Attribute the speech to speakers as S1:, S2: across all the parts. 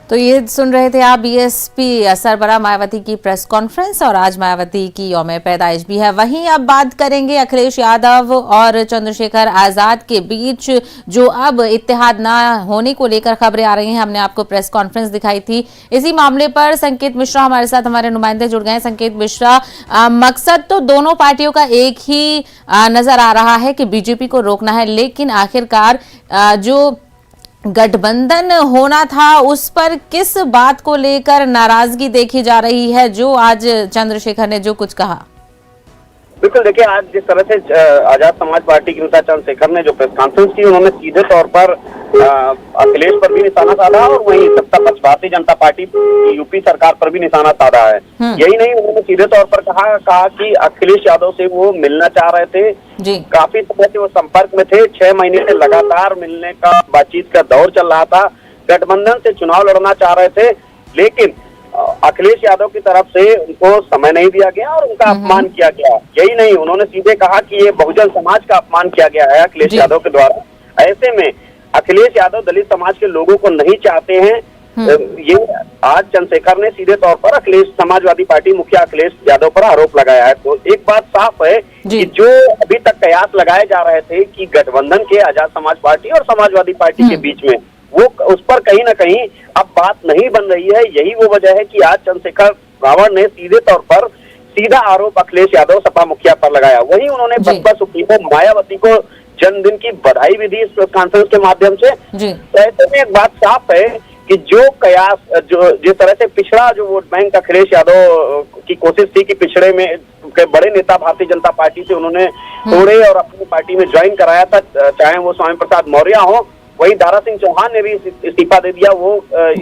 S1: तो ये सुन रहे थे आप बीएसपी सरबराह मायावती की प्रेस कॉन्फ्रेंस। और आज मायावती की यौम पैदाइश भी है। वहीं अब बात करेंगे अखिलेश यादव और चंद्रशेखर आजाद के बीच जो अब इत्तेहाद ना होने को लेकर खबरें आ रही हैं। हमने आपको प्रेस कॉन्फ्रेंस दिखाई थी। इसी मामले पर संकेत मिश्रा हमारे साथ, हमारे नुमाइंदे जुड़ गए हैं। संकेत मिश्रा, मकसद तो दोनों पार्टियों का एक ही नजर आ रहा है कि बीजेपी को रोकना है, लेकिन आखिरकार जो गठबंधन होना था उस पर किस बात को लेकर नाराजगी देखी जा रही है, जो आज चंद्रशेखर ने जो कुछ कहा?
S2: बिल्कुल, देखिए आज जिस तरह से आजाद समाज पार्टी के नेता चंद्रशेखर ने जो प्रेस कॉन्फ्रेंस की, उन्होंने सीधे तौर पर अखिलेश पर भी निशाना साधा और वहीं सत्ता पक्ष भारतीय जनता पार्टी यूपी सरकार पर भी निशाना साधा है। यही नहीं, उन्होंने सीधे तौर पर कहा कि अखिलेश यादव से वो मिलना चाह रहे थे जी। काफी समय से वो संपर्क में थे, 6 महीने से लगातार मिलने का बातचीत का दौर चल रहा था। गठबंधन से चुनाव लड़ना चाह रहे थे, लेकिन अखिलेश यादव की तरफ से उनको समय नहीं दिया गया और उनका अपमान किया गया। यही नहीं, उन्होंने सीधे कहा कि ये बहुजन समाज का अपमान किया गया है अखिलेश यादव के द्वारा। ऐसे में अखिलेश यादव दलित समाज के लोगों को नहीं चाहते हैं। ये आज चंद्रशेखर ने सीधे तौर पर अखिलेश समाजवादी पार्टी मुखिया अखिलेश यादव पर आरोप लगाया है। तो एक बात साफ है कि जो अभी तक कयास लगाए जा रहे थे कि गठबंधन के आजाद समाज पार्टी और समाजवादी पार्टी के बीच में, वो उस पर कहीं ना कहीं अब बात नहीं बन रही है। यही वो वजह है कि आज चंद्रशेखर रावण ने सीधे तौर पर सीधा आरोप अखिलेश यादव सपा मुखिया पर लगाया। वहीं उन्होंने बसपा सुप्रीमो मायावती को जन्मदिन की बधाई भी दी इस प्रेस कॉन्फ्रेंस के माध्यम से। तो ऐसे में एक बात साफ है कि जो कयास, जो जिस तरह से पिछड़ा जो वोट बैंक अखिलेश यादव की कोशिश थी कि पिछड़े में के बड़े नेता भारतीय जनता पार्टी से उन्होंने तोड़े और अपनी पार्टी में ज्वाइन कराया था, चाहे वो स्वामी प्रसाद मौर्य हो, वहीं दारा सिंह चौहान ने भी इस्तीफा दे दिया। वो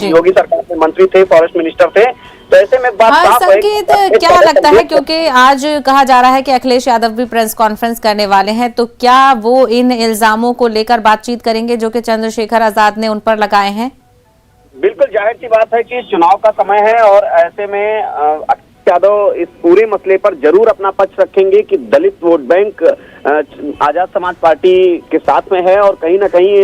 S2: योगी सरकार के मंत्री थे, फॉरेस्ट मिनिस्टर थे। तो ऐसे में बात साफ है।
S1: संकेत, क्या लगता है, क्योंकि आज कहा जा रहा है कि अखिलेश यादव भी प्रेस कॉन्फ्रेंस करने वाले हैं, तो क्या वो इन इल्जामों को लेकर बातचीत करेंगे जो कि चंद्रशेखर आजाद ने उन पर लगाए हैं?
S2: बिल्कुल जाहिर सी बात है कि चुनाव का समय है और ऐसे में यादव इस पूरे मसले पर जरूर अपना पक्ष रखेंगे कि दलित vote bank Azad Samaj party के साथ में है और कहीं ना कहीं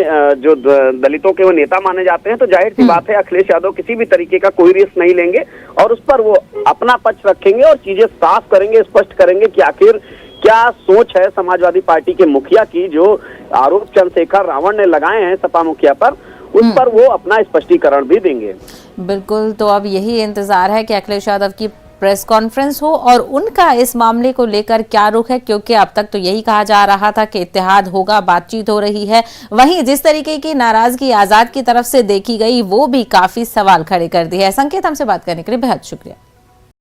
S2: जो दलितों के वो नेता माने जाते हैं। तो जाहिर सी बात है अखिलेश यादव किसी भी तरीके का कोई रिस्क नहीं लेंगे और उस पर वो अपना पक्ष रखेंगे और चीजें साफ करेंगे, स्पष्ट करेंगे कि आखिर क्या सोच है समाजवादी पार्टी के मुखिया की। जो आरोप चंद्रशेखर रावण ने लगाए हैं सपा मुखिया पर, उस पर वो अपना स्पष्टीकरण भी देंगे।
S1: बिल्कुल, तो अब यही इंतजार है कि अखिलेश यादव की प्रेस कॉन्फ्रेंस हो और उनका इस मामले को लेकर क्या रुख है, क्योंकि अब तक तो यही कहा जा रहा था कि इत्तेहाद होगा, बातचीत हो रही है। वहीं जिस तरीके की नाराजगी आजाद की तरफ से देखी गई, वो भी काफी सवाल खड़े कर दी है। संकेत, हमसे बात करने के लिए बेहद शुक्रिया।